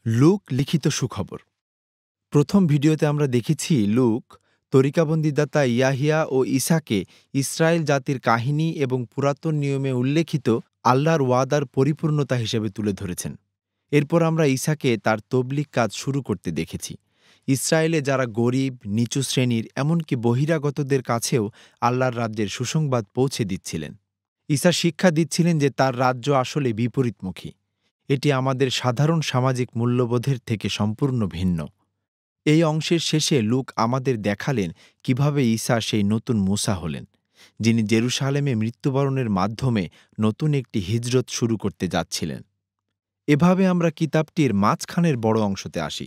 Look লিখিত সুখবর। প্রথম ভিডিওতে আমরা দেখেছি লুক তরিকাবন্দীদাতা ইয়াহিয়া ও ঈসাকে ইসরায়েল জাতির কাহিনী এবং পুরাতন নিয়মে উল্লেখিত আল্লাহর ওয়াদার পরিপূর্ণতা হিসেবে তুলে ধরেছেন। এরপর আমরা ঈসাকে তার তবলিগ কাজ শুরু করতে দেখেছি। ইসরায়েলে যারা গরিব, নিচু শ্রেণীর, এমনকি বহিরাগতদের কাছেও আল্লাহর রাজ্যের সুসংবাদ পৌঁছে দিচ্ছিলেন। ঈসা শিক্ষা দিচ্ছিলেন যে তার রাজ্য আসলে বিপরীতমুখী। এটি আমাদের সাধারণ সামাজিক মূল্যবোধের থেকে সম্পূর্ণ ভিন্ন। এই অংশের শেষে লুক আমাদের দেখালেন কিভাবে ঈসা সেই নতুন মূসা হলেন, যিনি জেরুসালেমে মৃত্যুবরণের মাধ্যমে নতুন একটি হিজরত শুরু করতে যাচ্ছিলেন। এভাবে আমরা কিতাবটির মাঝখানের বড় অংশতে আসি,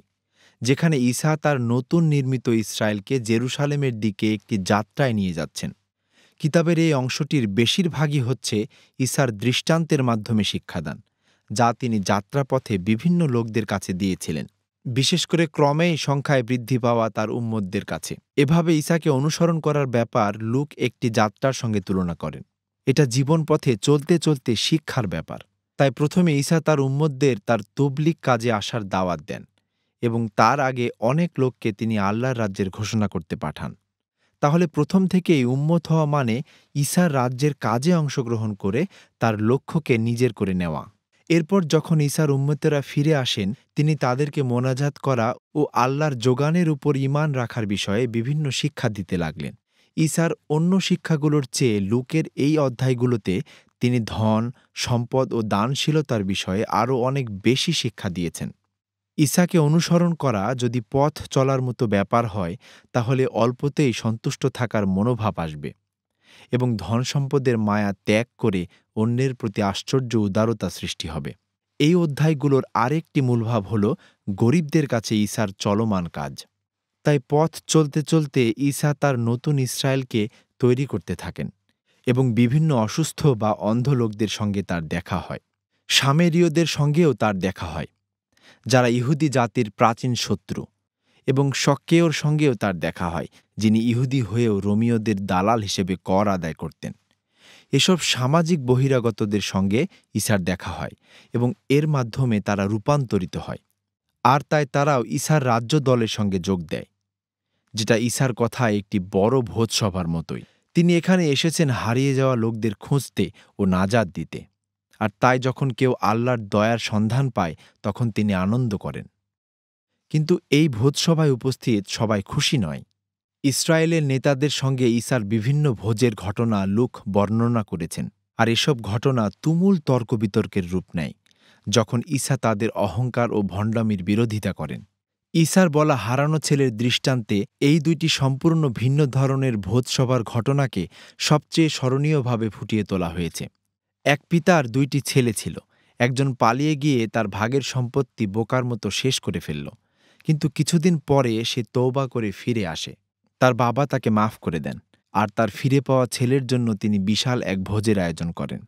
যেখানে ঈসা তার নতুন নির্মিত ইসরায়েলকে জেরুসালেমের দিকে একটি যাত্রায় নিয়ে যাচ্ছেন। কিতাবের এই অংশটির বেশিরভাগই হচ্ছে ঈসার দৃষ্টান্তের মাধ্যমে শিক্ষাদান, যা তিনি যাত্রাপথে বিভিন্ন লোকদের কাছে দিয়েছিলেন, বিশেষ করে ক্রমেই সংখ্যায় বৃদ্ধি পাওয়া তার উম্মতদের কাছে। এভাবে ঈসাকে অনুসরণ করার ব্যাপার লুক একটি যাত্রার সঙ্গে তুলনা করেন। এটা জীবনপথে চলতে চলতে শিক্ষার ব্যাপার। তাই প্রথমে ঈসা তার উম্মতদের তার তবলিগ কাজে আসার দাওয়াত দেন এবং তার আগে অনেক লোককে তিনি আল্লাহর রাজ্যের ঘোষণা করতে পাঠান। তাহলে প্রথম থেকেই উম্মত হওয়া মানে ঈসার রাজ্যের কাজে অংশগ্রহণ করে তার লক্ষ্যকে নিজের করে নেওয়া। এরপর যখন ঈসার উম্মতেরা ফিরে আসেন, তিনি তাদেরকে মোনাজাত করা ও আল্লাহর যোগানের উপর ঈমান রাখার বিষয়ে বিভিন্ন শিক্ষা দিতে লাগলেন। ঈসার অন্য শিক্ষাগুলোর চেয়ে লুকের এই অধ্যায়গুলোতে তিনি ধন, সম্পদ ও দানশীলতার বিষয়ে আরও অনেক বেশি শিক্ষা দিয়েছেন। ঈসাকে অনুসরণ করা যদি পথ চলার মতো ব্যাপার হয়, তাহলে অল্পতেই সন্তুষ্ট থাকার মনোভাব আসবে এবং ধনসম্পদের মায়া ত্যাগ করে অন্যের প্রতি আশ্চর্য উদারতা সৃষ্টি হবে। এই অধ্যায়গুলোর আরেকটি মূলভাব হল গরিবদের কাছে ঈসার চলমান কাজ। তাই পথ চলতে চলতে ঈসা তার নতুন ইসরায়েলকে তৈরি করতে থাকেন এবং বিভিন্ন অসুস্থ বা অন্ধ লোকদের সঙ্গে তার দেখা হয়। সামেরীয়দের সঙ্গেও তার দেখা হয়, যারা ইহুদি জাতির প্রাচীন শত্রু, এবং শক্কেয়র সঙ্গেও তার দেখা হয়, যিনি ইহুদি হয়েও রোমীয়দের দালাল হিসেবে কর আদায় করতেন। এসব সামাজিক বহিরাগতদের সঙ্গে ঈসার দেখা হয় এবং এর মাধ্যমে তারা রূপান্তরিত হয়, আর তাই তারাও ঈসার রাজ্য দলের সঙ্গে যোগ দেয়, যেটা ঈসার কথায় একটি বড় ভোজসভার মতোই। তিনি এখানে এসেছেন হারিয়ে যাওয়া লোকদের খুঁজতে ও নাজাত দিতে, আর তাই যখন কেউ আল্লাহর দয়ার সন্ধান পায় তখন তিনি আনন্দ করেন। কিন্তু এই ভোজসভায় উপস্থিত সবাই খুশি নয়। ইসরায়েলের নেতাদের সঙ্গে ঈসার বিভিন্ন ভোজের ঘটনা লুক বর্ণনা করেছেন, আর এসব ঘটনা তুমুল তর্ক-বিতর্কের রূপ নেয় যখন ঈসা তাদের অহংকার ও ভণ্ডামির বিরোধিতা করেন। ঈসার বলা হারানো ছেলের দৃষ্টান্তে এই দুইটি সম্পূর্ণ ভিন্ন ধরনের ভোজসভার ঘটনাকে সবচেয়ে স্মরণীয়ভাবে ফুটিয়ে তোলা হয়েছে। এক পিতার দুইটি ছেলে ছিল। একজন পালিয়ে গিয়ে তার ভাগের সম্পত্তি বোকার মতো শেষ করে ফেলল, কিন্তু কিছুদিন পরে সে তওবা করে ফিরে আসে। তার বাবা তাকে মাফ করে দেন, আর তার ফিরে পাওয়া ছেলের জন্য তিনি বিশাল এক ভোজের আয়োজন করেন।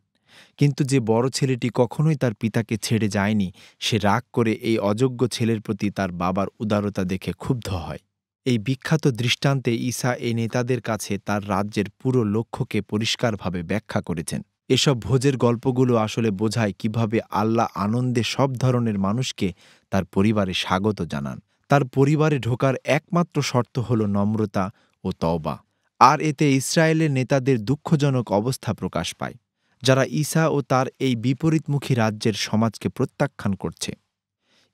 কিন্তু যে বড় ছেলেটি কখনোই তার পিতাকে ছেড়ে যায়নি, সে রাগ করে এই অযোগ্য ছেলের প্রতি তার বাবার উদারতা দেখে ক্ষুব্ধ হয়। এই বিখ্যাত দৃষ্টান্তে ঈসা এই নেতাদের কাছে তার রাজ্যের পুরো লক্ষ্যকে পরিষ্কারভাবে ব্যাখ্যা করেছেন। এসব ভোজের গল্পগুলো আসলে বোঝায় কিভাবে আল্লাহ আনন্দে সব ধরনের মানুষকে তার পরিবারে স্বাগত জানান। তার পরিবারে ঢোকার একমাত্র শর্ত হল নম্রতা ও তওবা। আর এতে ইসরায়েলের নেতাদের দুঃখজনক অবস্থা প্রকাশ পায়, যারা ঈসা ও তার এই বিপরীতমুখী রাজ্যের সমাজকে প্রত্যাখ্যান করছে।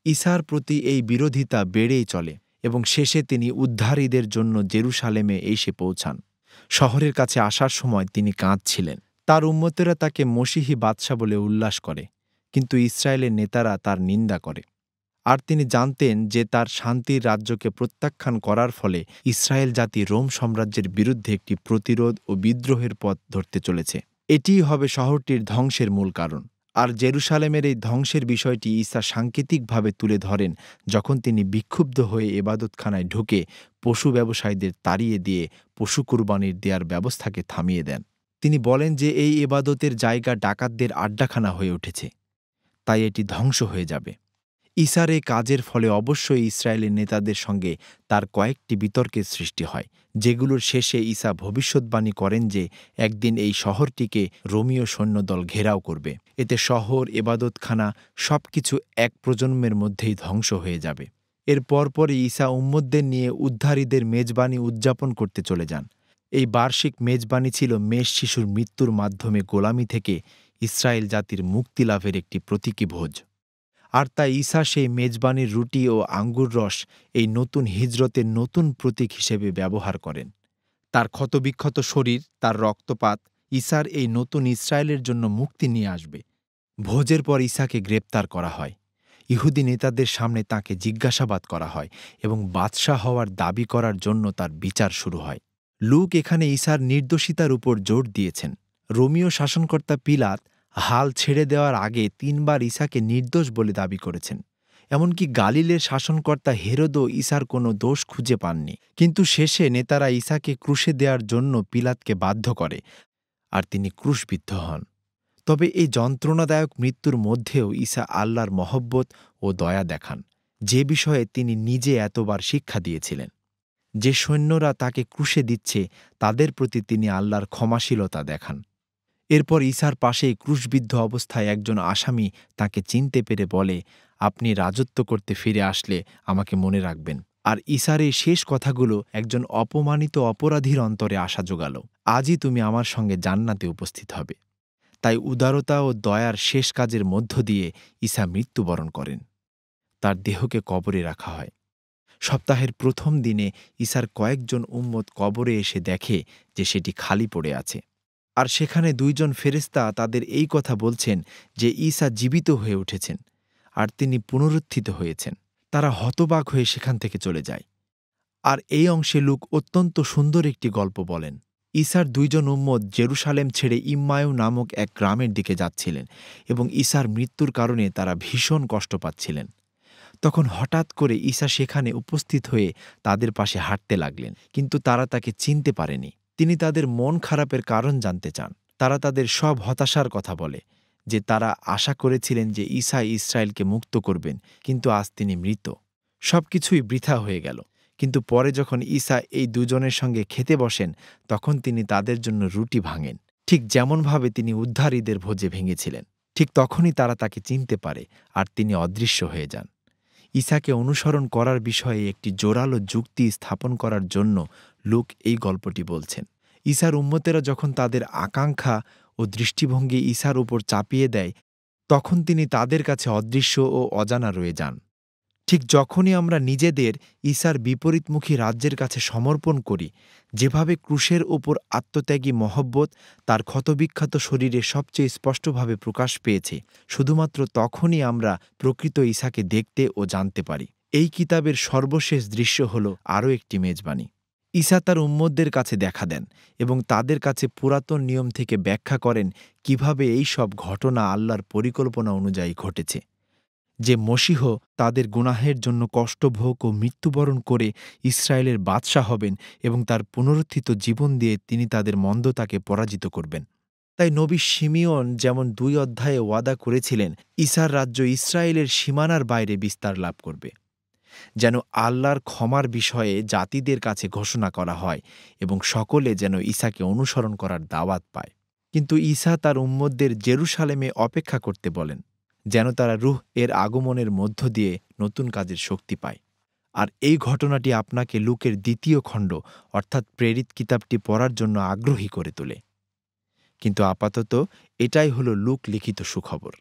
ঈসার প্রতি এই বিরোধিতা বেড়েই চলে এবং শেষে তিনি উদ্ধারীদের জন্য জেরুসালেমে এসে পৌঁছান। শহরের কাছে আসার সময় তিনি কাঁদছিলেন। তার উম্মতেরা তাকে মসিহি বাদশা বলে উল্লাস করে, কিন্তু ইসরায়েলের নেতারা তার নিন্দা করে। আর তিনি জানতেন যে তার শান্তির রাজ্যকে প্রত্যাখ্যান করার ফলে ইসরায়েল জাতি রোম সাম্রাজ্যের বিরুদ্ধে একটি প্রতিরোধ ও বিদ্রোহের পথ ধরতে চলেছে। এটিই হবে শহরটির ধ্বংসের মূল কারণ। আর জেরুসালেমের এই ধ্বংসের বিষয়টি ঈসা সাংকেতিকভাবে তুলে ধরেন যখন তিনি বিক্ষুব্ধ হয়ে ইবাদতখানায় ঢুকে পশু ব্যবসায়ীদের তাড়িয়ে দিয়ে পশু কুরবানির দেয়ার ব্যবস্থাকে থামিয়ে দেন। তিনি বলেন যে এই ইবাদতের জায়গা ডাকাতদের আড্ডাখানা হয়ে উঠেছে, তাই এটি ধ্বংস হয়ে যাবে। ঈসার এই কাজের ফলে অবশ্যই ইসরায়েলের নেতাদের সঙ্গে তার কয়েকটি বিতর্কের সৃষ্টি হয়, যেগুলোর শেষে ঈসা ভবিষ্যদ্বাণী করেন যে একদিন এই শহরটিকে রোমীয় সৈন্যদল ঘেরাও করবে। এতে শহর, এবাদতখানা সবকিছু এক প্রজন্মের মধ্যেই ধ্বংস হয়ে যাবে। এর পরপরই ঈসা উম্মতদের নিয়ে উদ্ধারীদের মেজবানি উদযাপন করতে চলে যান। এই বার্ষিক মেজবানি ছিল মেষ শিশুর মৃত্যুর মাধ্যমে গোলামি থেকে ইসরায়েল জাতির মুক্তি লাভের একটি প্রতীকী ভোজ। আর তাই ঈসা সেই মেজবানির রুটি ও আঙ্গুর রস এই নতুন হিজরতের নতুন প্রতীক হিসেবে ব্যবহার করেন। তার ক্ষতবিক্ষত শরীর, তার রক্তপাত ঈসার এই নতুন ইসরায়েলের জন্য মুক্তি নিয়ে আসবে। ভোজের পর ঈসাকে গ্রেপ্তার করা হয়। ইহুদি নেতাদের সামনে তাকে জিজ্ঞাসাবাদ করা হয় এবং বাদশাহ হওয়ার দাবি করার জন্য তার বিচার শুরু হয়। লূক এখানে ঈসার নির্দোষিতার উপর জোর দিয়েছেন। রোমীয় শাসনকর্তা পিলাত হাল ছেড়ে দেওয়ার আগে ৩ বার ঈসাকে নির্দোষ বলে দাবি করেছেন। এমনকি গালিলের শাসনকর্তা হেরোদও ঈসার কোনো দোষ খুঁজে পাননি। কিন্তু শেষে নেতারা ঈসাকে ক্রুশে দেওয়ার জন্য পিলাতকে বাধ্য করে, আর তিনি ক্রুশবিদ্ধ হন। তবে এই যন্ত্রণাদায়ক মৃত্যুর মধ্যেও ঈসা আল্লাহর মহব্বত ও দয়া দেখান, যে বিষয়ে তিনি নিজে এতবার শিক্ষা দিয়েছিলেন। যে সৈন্যরা তাকে ক্রুশে দিচ্ছে তাদের প্রতি তিনি আল্লাহর ক্ষমাশীলতা দেখান। এরপর ঈসার পাশেই ক্রুশবিদ্ধ অবস্থায় একজন আসামি তাকে চিনতে পেরে বলে, আপনি রাজত্ব করতে ফিরে আসলে আমাকে মনে রাখবেন। আর ঈসার এই শেষ কথাগুলো একজন অপমানিত অপরাধীর অন্তরে আশা জোগাল। আজই তুমি আমার সঙ্গে জান্নাতে উপস্থিত হবে। তাই উদারতা ও দয়ার শেষ কাজের মধ্য দিয়ে ঈসা মৃত্যুবরণ করেন। তার দেহকে কবরে রাখা হয়। সপ্তাহের প্রথম দিনে ঈসার কয়েকজন উম্মত কবরে এসে দেখে যে সেটি খালি পড়ে আছে। আর সেখানে 2 জন ফেরেশতা তাদের এই কথা বলছেন যে ঈসা জীবিত হয়ে উঠেছেন আর তিনি পুনরুত্থিত হয়েছেন। তারা হতবাক হয়ে সেখান থেকে চলে যায়। আর এই অংশে লূক অত্যন্ত সুন্দর একটি গল্প বলেন। ঈসার 2 জন উম্মত জেরুসালেম ছেড়ে ইম্মায়ু নামক এক গ্রামের দিকে যাচ্ছিলেন এবং ঈসার মৃত্যুর কারণে তারা ভীষণ কষ্ট পাচ্ছিলেন। তখন হঠাৎ করে ঈসা সেখানে উপস্থিত হয়ে তাদের পাশে হাঁটতে লাগলেন, কিন্তু তারা তাকে চিনতে পারেনি। তিনি তাদের মন খারাপের কারণ জানতে চান। তারা তাদের সব হতাশার কথা বলে, যে তারা আশা করেছিলেন যে ঈসা ইসরায়েলকে মুক্ত করবেন, কিন্তু আজ তিনি মৃত। সবকিছুই বৃথা হয়ে গেল। কিন্তু পরে যখন ঈসা এই 2 জনের সঙ্গে খেতে বসেন, তখন তিনি তাদের জন্য রুটি ভাঙেন, ঠিক যেমনভাবে তিনি উদ্ধারীদের ভোজে ভেঙেছিলেন। ঠিক তখনই তারা তাকে চিনতে পারে আর তিনি অদৃশ্য হয়ে যান। ঈসাকে অনুসরণ করার বিষয়ে একটি জোরালো যুক্তি স্থাপন করার জন্য লূক এই গল্পটি বলছেন। ঈসার উম্মতেরা যখন তাদের আকাঙ্ক্ষা ও দৃষ্টিভঙ্গি ঈসার উপর চাপিয়ে দেয়, তখন তিনি তাদের কাছে অদৃশ্য ও অজানা রয়ে যান। ঠিক যখনই আমরা নিজেদের ঈসার বিপরীতমুখী রাজ্যের কাছে সমর্পণ করি, যেভাবে ক্রুশের ওপর আত্মত্যাগী মহব্বত তার ক্ষতবিক্ষত শরীরে সবচেয়ে স্পষ্টভাবে প্রকাশ পেয়েছে, শুধুমাত্র তখনই আমরা প্রকৃত ঈসাকে দেখতে ও জানতে পারি। এই কিতাবের সর্বশেষ দৃশ্য হল আরও একটি মেজবানি। ঈসা তার উম্মতদের কাছে দেখা দেন এবং তাদের কাছে পুরাতন নিয়ম থেকে ব্যাখ্যা করেন কিভাবে এই সব ঘটনা আল্লাহর পরিকল্পনা অনুযায়ী ঘটেছে। যে মসীহ তাদের গুনাহের জন্য কষ্টভোগ ও মৃত্যুবরণ করে ইসরায়েলের বাদশাহ হবেন এবং তার পুনরুত্থিত জীবন দিয়ে তিনি তাদের মন্দতাকে পরাজিত করবেন। তাই নবী শিমিয়ন যেমন 2 অধ্যায়ে ওয়াদা করেছিলেন, ঈসার রাজ্য ইসরায়েলের সীমানার বাইরে বিস্তার লাভ করবে, যেন আল্লাহর ক্ষমার বিষয়ে জাতিদের কাছে ঘোষণা করা হয় এবং সকলে যেন ঈসাকে অনুসরণ করার দাওয়াত পায়। কিন্তু ঈসা তার উম্মতদের জেরুসালেমে অপেক্ষা করতে বলেন, যেন তারা রূহ এর আগমনের মধ্য দিয়ে নতুন কাজের শক্তি পায়। আর এই ঘটনাটি আপনাকে লূকের 2য় খণ্ড অর্থাৎ প্রেরিত কিতাবটি পড়ার জন্য আগ্রহী করে তোলে। কিন্তু আপাতত এটাই হলো লূক লিখিত সুখবর।